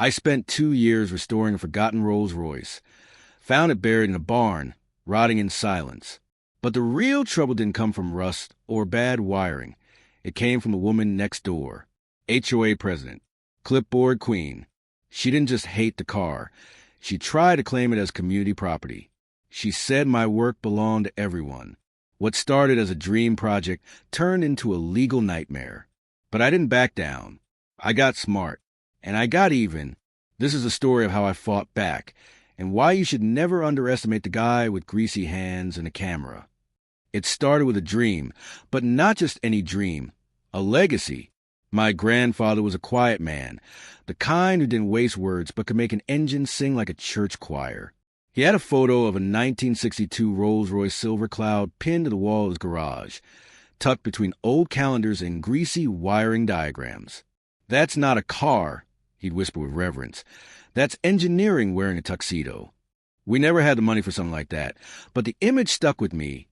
I spent 2 years restoring a forgotten Rolls-Royce. Found it buried in a barn, rotting in silence. But the real trouble didn't come from rust or bad wiring. It came from the woman next door, HOA president, clipboard queen. She didn't just hate the car. She tried to claim it as community property. She said my work belonged to everyone. What started as a dream project turned into a legal nightmare. But I didn't back down. I got smart. And I got even. This is a story of how I fought back, and why you should never underestimate the guy with greasy hands and a camera. It started with a dream, but not just any dream. A legacy. My grandfather was a quiet man, the kind who didn't waste words but could make an engine sing like a church choir. He had a photo of a 1962 Rolls-Royce Silver Cloud pinned to the wall of his garage, tucked between old calendars and greasy wiring diagrams. "That's not a car," he'd whisper with reverence. "That's engineering wearing a tuxedo." We never had the money for something like that, but the image stuck with me,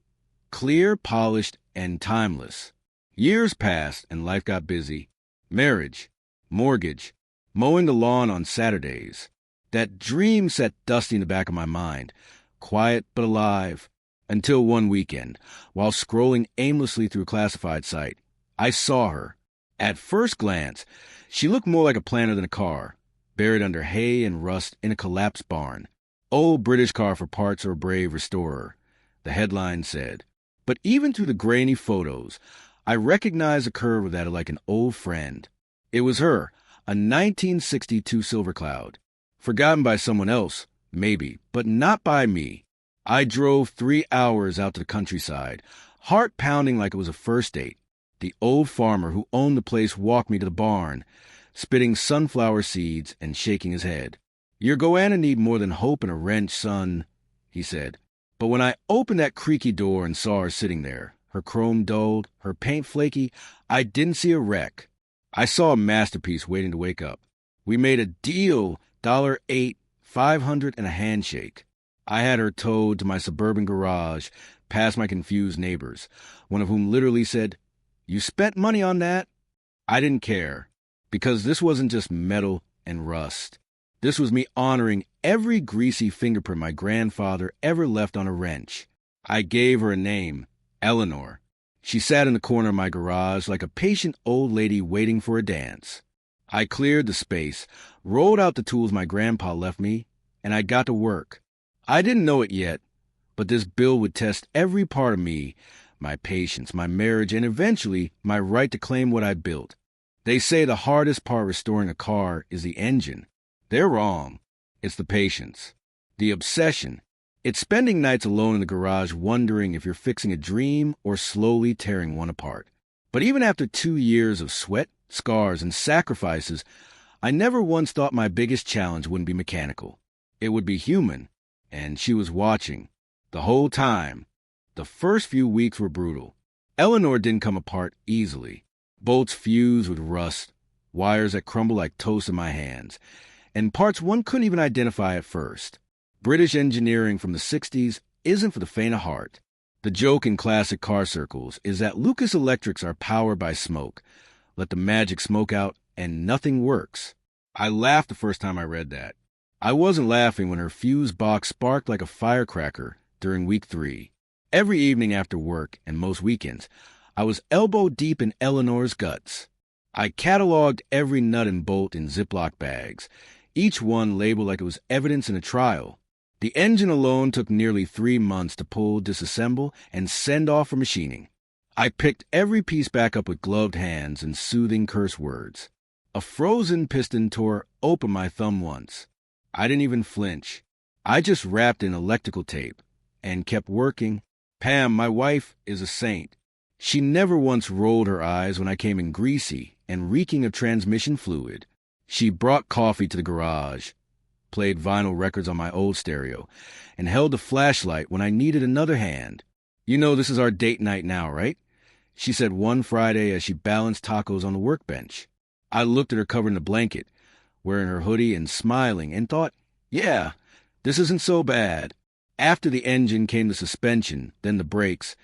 clear, polished, and timeless. Years passed, and life got busy. Marriage, mortgage, mowing the lawn on Saturdays. That dream sat dusty in the back of my mind, quiet but alive, until one weekend, while scrolling aimlessly through a classified site, I saw her. At first glance, she looked more like a planter than a car, buried under hay and rust in a collapsed barn. "Old British car for parts or a brave restorer," the headline said. But even through the grainy photos, I recognized the curve of that like an old friend. It was her, a 1962 Silver Cloud. Forgotten by someone else, maybe, but not by me. I drove 3 hours out to the countryside, heart pounding like it was a first date. The old farmer who owned the place walked me to the barn, spitting sunflower seeds and shaking his head. "Your goanna need more than hope and a wrench, son," he said. But when I opened that creaky door and saw her sitting there, her chrome dulled, her paint flaky, I didn't see a wreck. I saw a masterpiece waiting to wake up. We made a deal, $8, $500, and a handshake. I had her towed to my suburban garage, past my confused neighbors, one of whom literally said, "You spent money on that?" I didn't care, because this wasn't just metal and rust. This was me honoring every greasy fingerprint my grandfather ever left on a wrench. I gave her a name, Eleanor. She sat in the corner of my garage like a patient old lady waiting for a dance. I cleared the space, rolled out the tools my grandpa left me, and I got to work. I didn't know it yet, but this bill would test every part of me, my patience, my marriage, and eventually my right to claim what I built. They say the hardest part restoring a car is the engine. They're wrong. It's the patience, the obsession. It's spending nights alone in the garage wondering if you're fixing a dream or slowly tearing one apart. But even after 2 years of sweat, scars, and sacrifices, I never once thought my biggest challenge wouldn't be mechanical. It would be human, and she was watching. The whole time. The first few weeks were brutal. Eleanor didn't come apart easily. Bolts fused with rust, wires that crumbled like toast in my hands, and parts one couldn't even identify at first. British engineering from the 60s isn't for the faint of heart. The joke in classic car circles is that Lucas Electrics are powered by smoke. Let the magic smoke out and nothing works. I laughed the first time I read that. I wasn't laughing when her fuse box sparked like a firecracker during week 3. Every evening after work, and most weekends, I was elbow deep in Eleanor's guts. I cataloged every nut and bolt in Ziploc bags, each one labeled like it was evidence in a trial. The engine alone took nearly 3 months to pull, disassemble, and send off for machining. I picked every piece back up with gloved hands and soothing curse words. A frozen piston tore open my thumb once. I didn't even flinch. I just wrapped in electrical tape and kept working. Pam, my wife, is a saint. She never once rolled her eyes when I came in greasy and reeking of transmission fluid. She brought coffee to the garage, played vinyl records on my old stereo, and held a flashlight when I needed another hand. "You know this is our date night now, right?" she said one Friday as she balanced tacos on the workbench. I looked at her covered in a blanket, wearing her hoodie and smiling, and thought, yeah, this isn't so bad. After the engine came the suspension, then the brakes,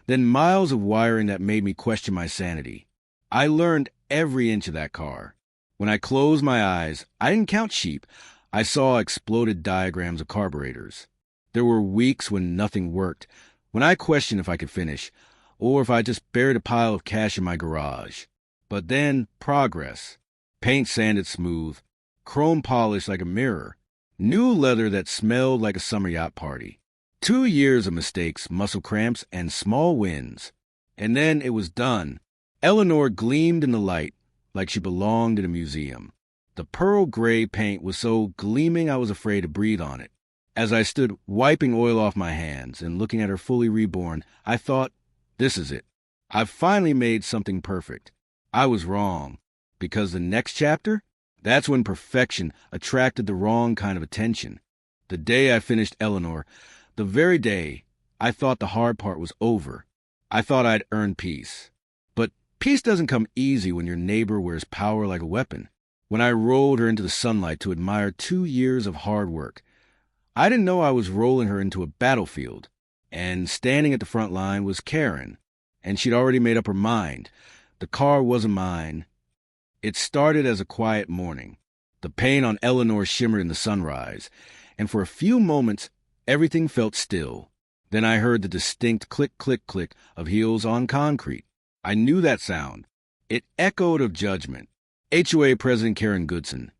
then miles of wiring that made me question my sanity. I learned every inch of that car. When I closed my eyes, I didn't count sheep. I saw exploded diagrams of carburetors. There were weeks when nothing worked, when I questioned if I could finish, or if I just buried a pile of cash in my garage. But then, progress. Paint sanded smooth, chrome polished like a mirror, new leather that smelled like a summer yacht party. 2 years of mistakes, muscle cramps, and small wins. And then it was done. Eleanor gleamed in the light like she belonged in a museum. The pearl gray paint was so gleaming I was afraid to breathe on it. As I stood wiping oil off my hands and looking at her fully reborn, I thought, this is it. I've finally made something perfect. I was wrong. Because the next chapter? That's when perfection attracted the wrong kind of attention. The day I finished Eleanor, the very day, I thought the hard part was over. I thought I'd earned peace. But peace doesn't come easy when your neighbor wears power like a weapon. When I rolled her into the sunlight to admire 2 years of hard work, I didn't know I was rolling her into a battlefield. And standing at the front line was Karen. And she'd already made up her mind. The car wasn't mine. It started as a quiet morning. The paint on Eleanor shimmered in the sunrise, and for a few moments, everything felt still. Then I heard the distinct click, click, click of heels on concrete. I knew that sound. It echoed of judgment. HOA President Karen Goodson,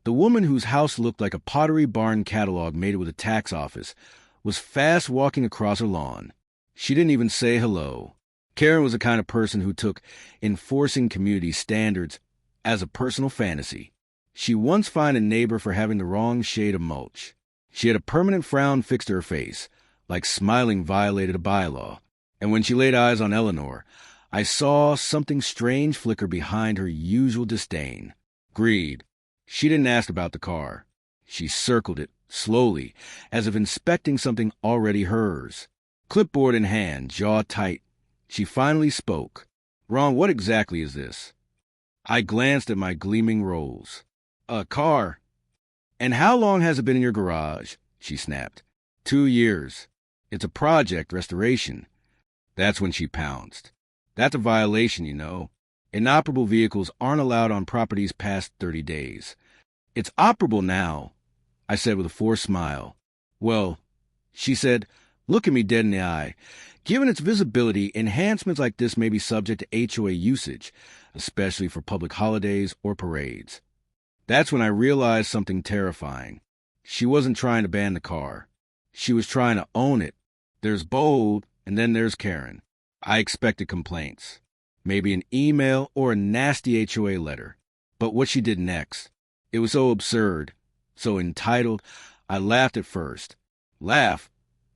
the woman whose house looked like a Pottery Barn catalog made with a tax office, was fast walking across her lawn. She didn't even say hello. Karen was the kind of person who took enforcing community standards as a personal fantasy. She once fined a neighbor for having the wrong shade of mulch. She had a permanent frown fixed to her face, like smiling violated a bylaw. And when she laid eyes on Eleanor, I saw something strange flicker behind her usual disdain. Greed. She didn't ask about the car. She circled it, slowly, as if inspecting something already hers. Clipboard in hand, jaw tight, she finally spoke. Ron, what exactly is this? I glanced at my gleaming rolls. A car. And how long has it been in your garage? She snapped. 2 years. It's a project, restoration. That's when she pounced. That's a violation, you know. Inoperable vehicles aren't allowed on properties past 30 days. It's operable now, I said with a forced smile. Well, she said, look at me dead in the eye. Given its visibility, enhancements like this may be subject to HOA usage, especially for public holidays or parades. That's when I realized something terrifying. She wasn't trying to ban the car. She was trying to own it. There's bold, and then there's Karen. I expected complaints. Maybe an email or a nasty HOA letter. But what she did next, it was so absurd, so entitled, I laughed at first. Laughed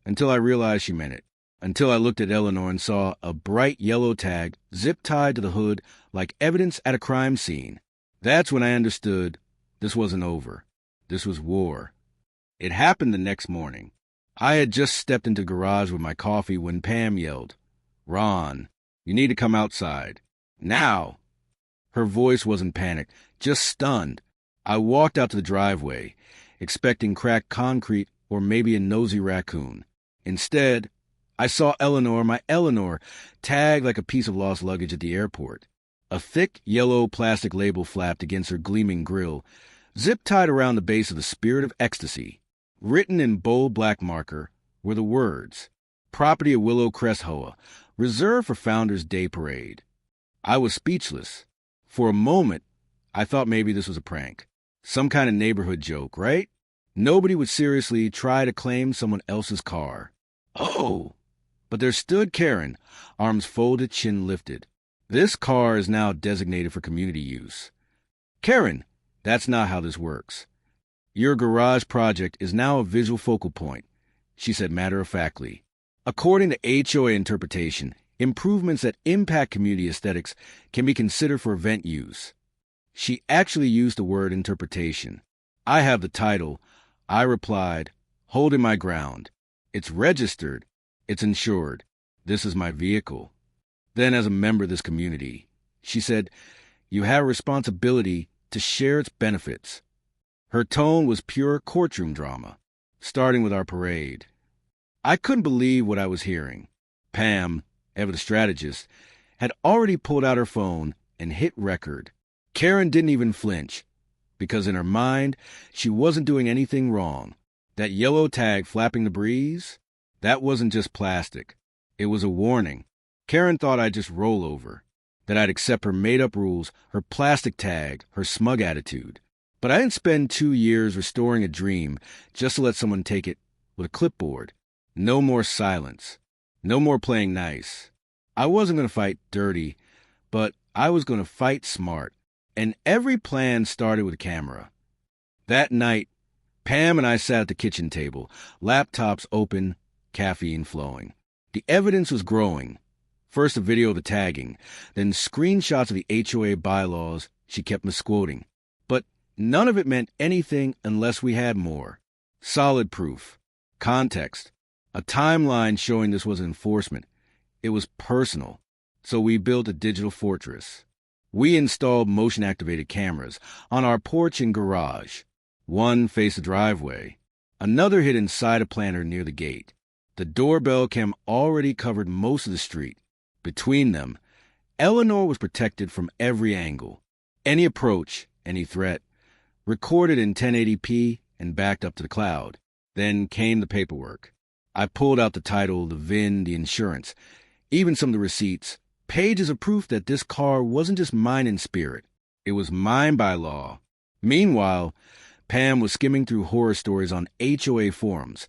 until I realized she meant it. Until I looked at Eleanor and saw a bright yellow tag zip-tied to the hood like evidence at a crime scene. That's when I understood this wasn't over. This was war. It happened the next morning. I had just stepped into the garage with my coffee when Pam yelled, Ron, you need to come outside. Now! Her voice wasn't panicked, just stunned. I walked out to the driveway, expecting cracked concrete or maybe a nosy raccoon. Instead, I saw Eleanor, my Eleanor, tagged like a piece of lost luggage at the airport. A thick yellow plastic label flapped against her gleaming grill, zip-tied around the base of the Spirit of Ecstasy. Written in bold black marker were the words, Property of Willow Crest HOA, reserved for Founders Day Parade. I was speechless. For a moment, I thought maybe this was a prank. Some kind of neighborhood joke, right? Nobody would seriously try to claim someone else's car. Oh! But there stood Karen, arms folded, chin lifted. This car is now designated for community use. Karen, that's not how this works. Your garage project is now a visual focal point, she said matter-of-factly. According to HOA interpretation, improvements that impact community aesthetics can be considered for event use. She actually used the word interpretation. I have the title. I replied, holding my ground. It's registered. It's insured. This is my vehicle. Then, as a member of this community, she said, you have a responsibility to share its benefits. Her tone was pure courtroom drama, starting with our parade. I couldn't believe what I was hearing. Pam, ever the strategist, had already pulled out her phone and hit record. Karen didn't even flinch, because in her mind, she wasn't doing anything wrong. That yellow tag flapping the breeze, that wasn't just plastic. It was a warning. Karen thought I'd just roll over, that I'd accept her made-up rules, her plastic tag, her smug attitude. But I didn't spend 2 years restoring a dream just to let someone take it with a clipboard. No more silence. No more playing nice. I wasn't going to fight dirty, but I was going to fight smart. And every plan started with a camera. That night, Pam and I sat at the kitchen table, laptops open, caffeine flowing. The evidence was growing. First a video of the tagging, then screenshots of the HOA bylaws she kept misquoting. But none of it meant anything unless we had more. Solid proof. Context. A timeline showing this was enforcement. It was personal. So we built a digital fortress. We installed motion-activated cameras on our porch and garage. One faced the driveway. Another hid inside a planter near the gate. The doorbell cam already covered most of the street. Between them, Eleanor was protected from every angle. Any approach, any threat, recorded in 1080p and backed up to the cloud. Then came the paperwork. I pulled out the title, the VIN, the insurance, even some of the receipts, pages of proof that this car wasn't just mine in spirit. It was mine by law. Meanwhile, Pam was skimming through horror stories on HOA forums,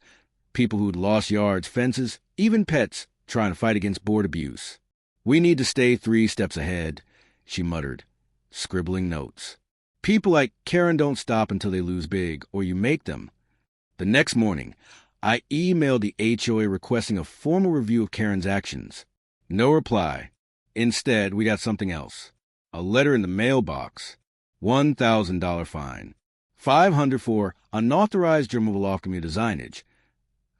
people who'd lost yards, fences, even pets, trying to fight against board abuse. We need to stay 3 steps ahead, she muttered, scribbling notes. People like Karen don't stop until they lose big, or you make them. The next morning, I emailed the HOA requesting a formal review of Karen's actions. No reply. Instead, we got something else. A letter in the mailbox. $1,000 fine. $500 for unauthorized removal off community signage.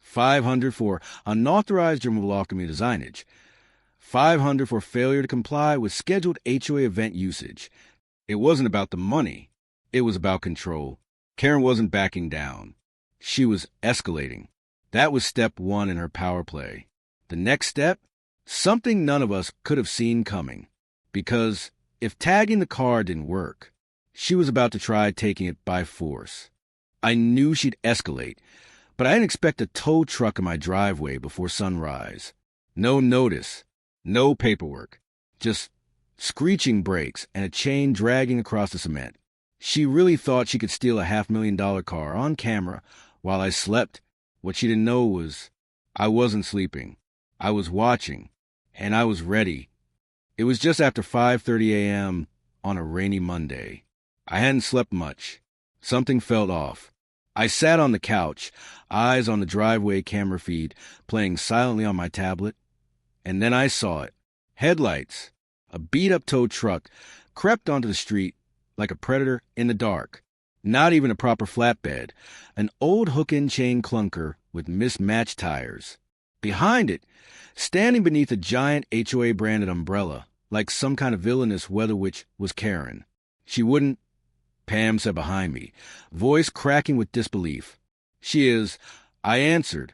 $500 for unauthorized removal off community signage. $500 for failure to comply with scheduled HOA event usage. It wasn't about the money. It was about control. Karen wasn't backing down. She was escalating. That was step 1 in her power play. The next step? Something none of us could have seen coming. Because if tagging the car didn't work, she was about to try taking it by force. I knew she'd escalate, but I didn't expect a tow truck in my driveway before sunrise. No notice, no paperwork, just screeching brakes and a chain dragging across the cement. She really thought she could steal a $500,000 car on camera while I slept. What she didn't know was I wasn't sleeping. I was watching, and I was ready. It was just after 5:30 a.m. on a rainy Monday. I hadn't slept much. Something felt off. I sat on the couch, eyes on the driveway camera feed, playing silently on my tablet. And then I saw it. Headlights. A beat-up tow truck crept onto the street like a predator in the dark. Not even a proper flatbed. An old hook-and chain clunker with mismatched tires. Behind it, standing beneath a giant HOA-branded umbrella, like some kind of villainous weather witch, was Karen. She wouldn't, Pam said behind me, voice cracking with disbelief. She is, I answered,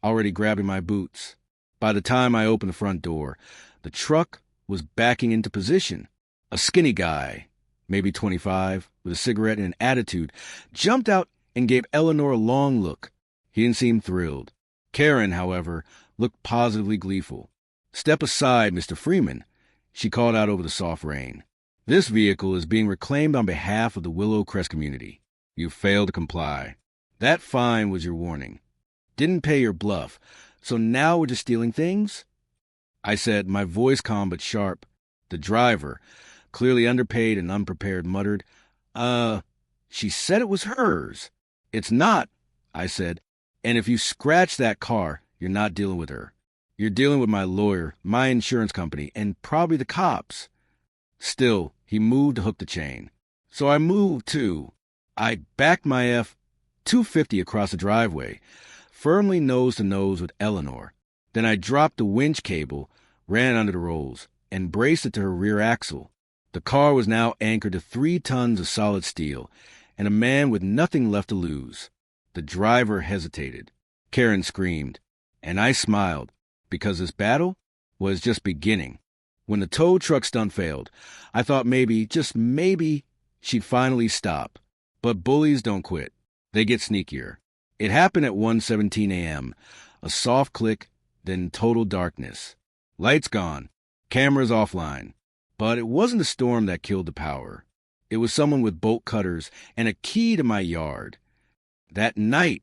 already grabbing my boots. By the time I opened the front door, the truck was backing into position. A skinny guy, maybe 25, with a cigarette and an attitude, jumped out and gave Eleanor a long look. He didn't seem thrilled. Karen, however, looked positively gleeful. Step aside, Mr. Freeman, she called out over the soft rain. This vehicle is being reclaimed on behalf of the Willow Crest community. You failed to comply. That fine was your warning. Didn't pay your bluff, so now we're just stealing things? I said, my voice calm but sharp. The driver, clearly underpaid and unprepared, muttered, she said it was hers. It's not, I said, and if you scratch that car, you're not dealing with her. You're dealing with my lawyer, my insurance company, and probably the cops. Still, he moved to hook the chain. So I moved, too. I backed my F-250 across the driveway, firmly nose-to-nose with Eleanor. Then I dropped the winch cable, ran under the rolls, and braced it to her rear axle. The car was now anchored to 3 tons of solid steel, and a man with nothing left to lose. The driver hesitated. Karen screamed, and I smiled, because this battle was just beginning. When the tow truck stunt failed, I thought maybe, just maybe, she'd finally stop. But bullies don't quit. They get sneakier. It happened at 1:17 a.m. A soft click, then total darkness. Lights gone. Cameras offline. But it wasn't the storm that killed the power. It was someone with bolt cutters and a key to my yard. That night,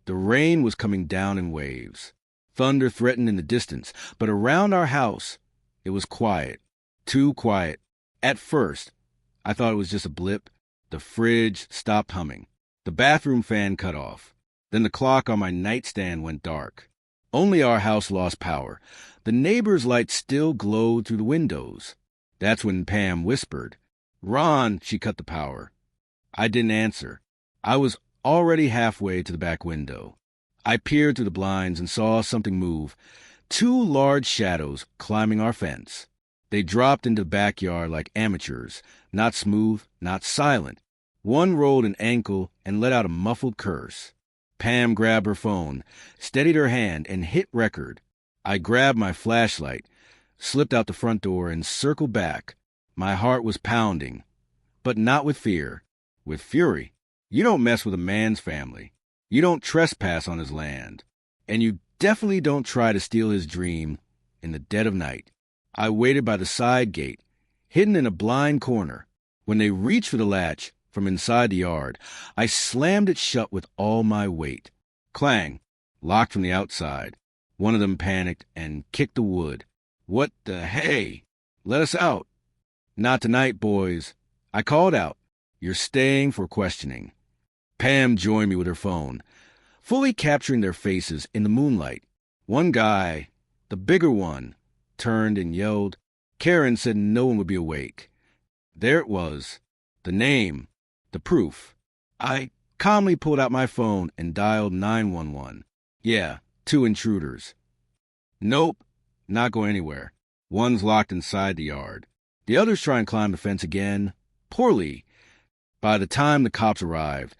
the rain was coming down in waves. Thunder threatened in the distance, but around our house, it was quiet. Too quiet. At first, I thought it was just a blip. The fridge stopped humming. The bathroom fan cut off. Then the clock on my nightstand went dark. Only our house lost power. The neighbor's lights still glowed through the windows. That's when Pam whispered, "Ron," she cut the power. I didn't answer. I was already halfway to the back window. I peered through the blinds and saw something move. 2 large shadows climbing our fence. They dropped into the backyard like amateurs, not smooth, not silent. One rolled an ankle and let out a muffled curse. Pam grabbed her phone, steadied her hand, and hit record. I grabbed my flashlight, slipped out the front door, and circled back. My heart was pounding, but not with fear, with fury. You don't mess with a man's family. You don't trespass on his land. And you definitely don't try to steal his dream in the dead of night. I waited by the side gate, hidden in a blind corner. When they reached for the latch from inside the yard, I slammed it shut with all my weight. Clang, locked from the outside. One of them panicked and kicked the wood. "What the hey? Let us out." "Not tonight, boys." I called out. "You're staying for questioning." Pam joined me with her phone, fully capturing their faces in the moonlight. One guy, the bigger one, turned and yelled. Karen said no one would be awake. There it was, the name, the proof. I calmly pulled out my phone and dialed 911. Yeah, 2 intruders. "Nope, not going anywhere. One's locked inside the yard. The others try and climb the fence again, poorly." By the time the cops arrived,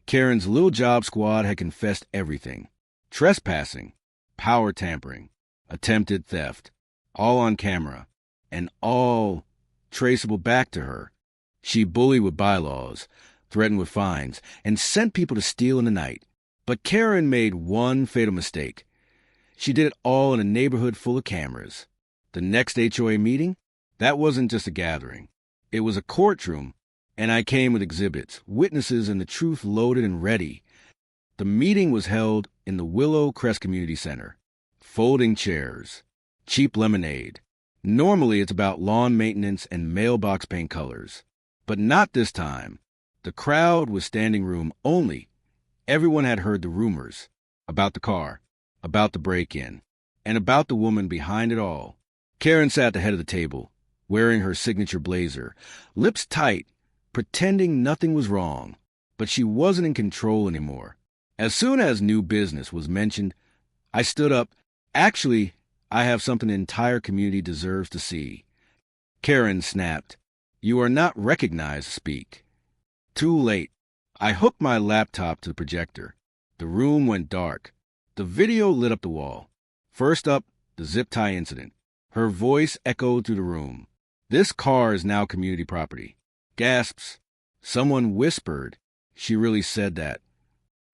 Karen's little job squad had confessed everything. Trespassing, power tampering, attempted theft, all on camera, and all traceable back to her. She bullied with bylaws, threatened with fines, and sent people to steal in the night. But Karen made one fatal mistake. She did it all in a neighborhood full of cameras. The next HOA meeting, that wasn't just a gathering. It was a courtroom, and I came with exhibits, witnesses, and the truth loaded and ready. The meeting was held in the Willow Crest Community Center. Folding chairs, cheap lemonade. Normally it's about lawn maintenance and mailbox paint colors. But not this time. The crowd was standing room only. Everyone had heard the rumors about the car, about the break-in, and about the woman behind it all. Karen sat at the head of the table, wearing her signature blazer, lips tight, pretending nothing was wrong. But she wasn't in control anymore. As soon as new business was mentioned, I stood up. "Actually, I have something the entire community deserves to see." Karen snapped. "You are not recognized to speak." Too late. I hooked my laptop to the projector. The room went dark. The video lit up the wall. First up, the zip tie incident. Her voice echoed through the room. "This car is now community property." Gasps. Someone whispered. She really said that.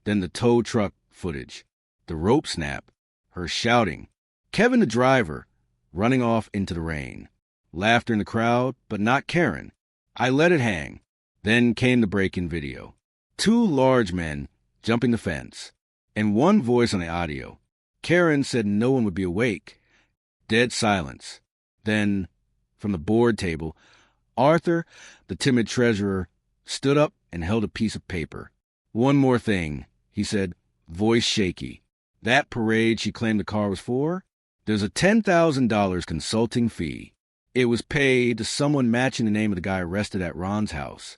Then the tow truck footage. The rope snap. Her shouting. Kevin the driver, running off into the rain. Laughter in the crowd, but not Karen. I let it hang. Then came the break-in video. 2 large men jumping the fence. And one voice on the audio. Karen said no one would be awake. Dead silence. Then, from the board table, Arthur, the timid treasurer, stood up and held a piece of paper. "One more thing," he said, voice shaky. "That parade she claimed the car was for? There's a $10,000 consulting fee. It was paid to someone matching the name of the guy arrested at Ron's house."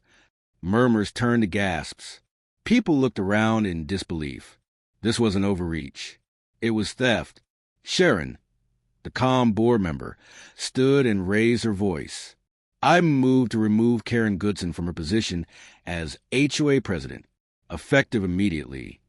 Murmurs turned to gasps. People looked around in disbelief. This was an overreach. It was theft. Sharon, the calm board member, stood and raised her voice. I moved to remove Karen Goodson from her position as HOA president, effective immediately.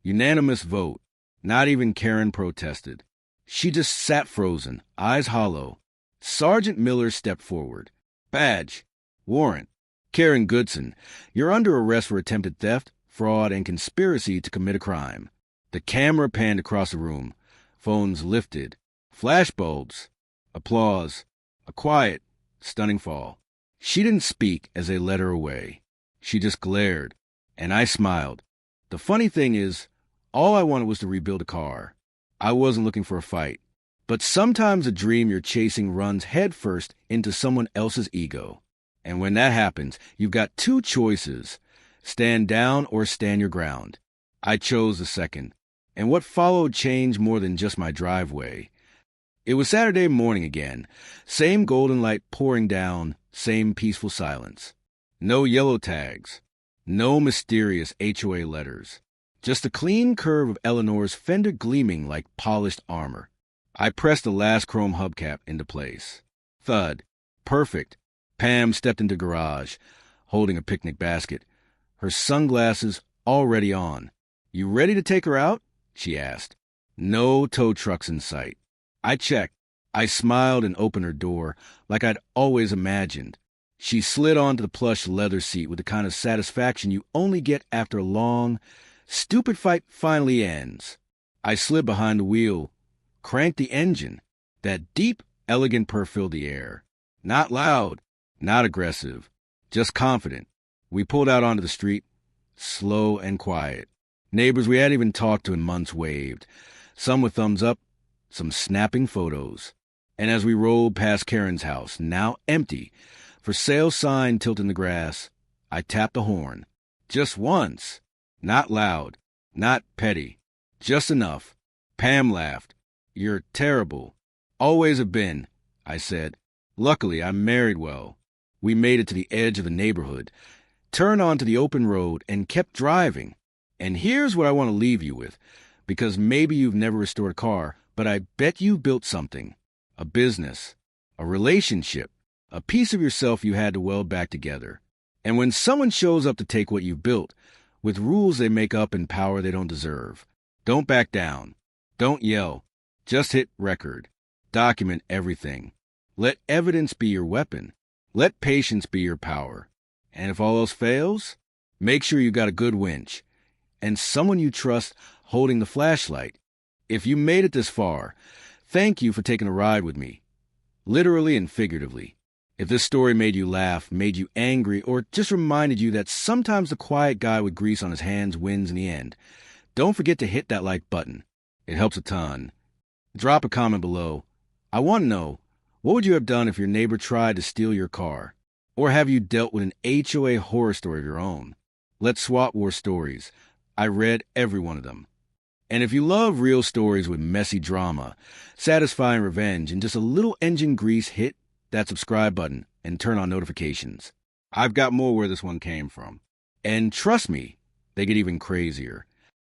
Unanimous vote. Not even Karen protested. She just sat frozen, eyes hollow. Sergeant Miller stepped forward. Badge. Warrant. Karen Goodson, you're under arrest for attempted theft, fraud, and conspiracy to commit a crime. The camera panned across the room. Phones lifted. Flashbulbs. Applause. A quiet, stunning fall. She didn't speak as they led her away. She just glared, and I smiled. The funny thing is, all I wanted was to rebuild a car. I wasn't looking for a fight. But sometimes a dream you're chasing runs headfirst into someone else's ego. And when that happens, you've got two choices: stand down or stand your ground. I chose the second. And what followed changed more than just my driveway. It was Saturday morning again. Same golden light pouring down, same peaceful silence. No yellow tags. No mysterious HOA letters. Just the clean curve of Eleanor's fender gleaming like polished armor. I pressed the last chrome hubcap into place. Thud. Perfect. Pam stepped into the garage, holding a picnic basket, her sunglasses already on. You ready to take her out? She asked. No tow trucks in sight. I checked. I smiled and opened her door like I'd always imagined. She slid onto the plush leather seat with the kind of satisfaction you only get after a long, stupid fight finally ends. I slid behind the wheel, cranked the engine. That deep, elegant purr filled the air. Not loud, not aggressive, just confident. We pulled out onto the street, slow and quiet. Neighbors we hadn't even talked to in months waved, some with thumbs up, some snapping photos. And as we rolled past Karen's house, now empty, for sale sign tilted in the grass, I tapped the horn. Just once. Not loud, not petty, just enough. Pam laughed. You're terrible. Always have been, I said. Luckily, I married well. We made it to the edge of the neighborhood, turned onto the open road, and kept driving. And here's what I want to leave you with, because maybe you've never restored a car, but I bet you built something. A business, a relationship, a piece of yourself you had to weld back together. And when someone shows up to take what you've built, with rules they make up and power they don't deserve, don't back down. Don't yell. Just hit record. Document everything. Let evidence be your weapon. Let patience be your power. And if all else fails, make sure you got a good winch and someone you trust holding the flashlight. If you made it this far, thank you for taking a ride with me, literally and figuratively. If this story made you laugh, made you angry, or just reminded you that sometimes the quiet guy with grease on his hands wins in the end, don't forget to hit that like button. It helps a ton. Drop a comment below. I want to know, what would you have done if your neighbor tried to steal your car? Or have you dealt with an HOA horror story of your own? Let's swap war stories. I read every one of them. And if you love real stories with messy drama, satisfying revenge, and just a little engine grease, hit that subscribe button and turn on notifications. I've got more where this one came from. And trust me, they get even crazier.